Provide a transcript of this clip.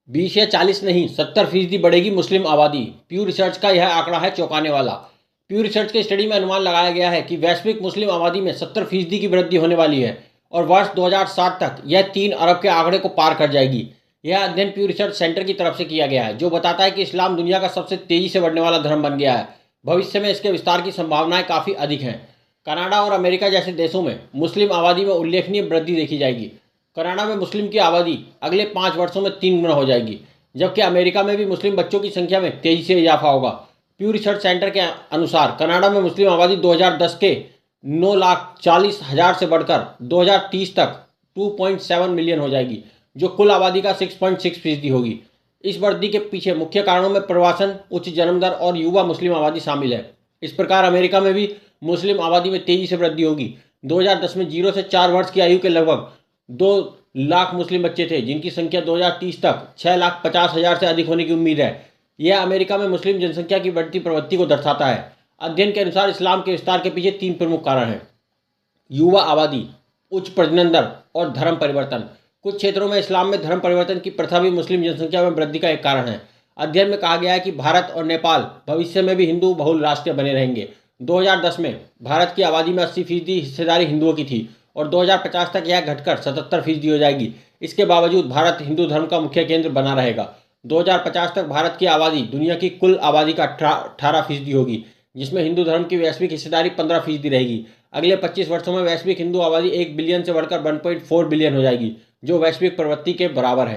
20 या 40 नहीं 70% बढ़ेगी मुस्लिम आबादी। प्यू रिसर्च का यह आंकड़ा है चौंकाने वाला। प्यू रिसर्च के स्टडी में अनुमान लगाया गया है कि वैश्विक मुस्लिम आबादी में 70% की वृद्धि होने वाली है और वर्ष 2007 तक यह 3 अरब के आंकड़े को पार कर जाएगी। यह अध्ययन प्यू रिसर्च सेंटर की तरफ से किया गया है, जो बताता है कि इस्लाम दुनिया का सबसे तेजी से बढ़ने वाला धर्म बन गया है। भविष्य में इसके विस्तार की संभावनाएं काफ़ी अधिक हैं। कनाडा और अमेरिका जैसे देशों में मुस्लिम आबादी में उल्लेखनीय वृद्धि देखी जाएगी। कनाडा में मुस्लिम की आबादी अगले 5 वर्षों में 3 गुना हो जाएगी, जबकि अमेरिका में भी मुस्लिम बच्चों की संख्या में तेजी से इजाफा होगा। प्यू रिसर्च सेंटर के अनुसार कनाडा में मुस्लिम आबादी 2010 के 9,40,000 से बढ़कर 2030 तक 2.7 मिलियन हो जाएगी, जो कुल आबादी का 6.6% होगी। इस वृद्धि के पीछे मुख्य कारणों में प्रवासन, उच्च जन्म दर और युवा मुस्लिम आबादी शामिल है। इस प्रकार अमेरिका में भी मुस्लिम आबादी में तेजी से वृद्धि होगी। 2010 में 0 से 4 वर्ष की आयु के लगभग 2 लाख मुस्लिम बच्चे थे, जिनकी संख्या 2030 तक 6,50,000 से अधिक होने की उम्मीद है। यह अमेरिका में मुस्लिम जनसंख्या की बढ़ती प्रवृत्ति को दर्शाता है। अध्ययन के अनुसार इस्लाम के विस्तार के पीछे 3 प्रमुख कारण हैं: युवा आबादी, उच्च प्रजनन दर और धर्म परिवर्तन। कुछ क्षेत्रों में इस्लाम में धर्म परिवर्तन की प्रथा भी मुस्लिम जनसंख्या में वृद्धि का एक कारण है। अध्ययन में कहा गया है कि भारत और नेपाल भविष्य में भी हिंदू बहुल राष्ट्र बने रहेंगे। 2010 में भारत की आबादी में 80% हिस्सेदारी हिंदुओं की थी और 2050 तक यह घटकर 77% हो जाएगी। इसके बावजूद भारत हिंदू धर्म का मुख्य केंद्र बना रहेगा। 2050 तक भारत की आबादी दुनिया की कुल आबादी का 18% होगी, जिसमें हिंदू धर्म की वैश्विक हिस्सेदारी 15% रहेगी। अगले 25 वर्षों में वैश्विक हिंदू आबादी 1 बिलियन से बढ़कर 1.4 बिलियन हो जाएगी, जो वैश्विक प्रवृत्ति के बराबर है।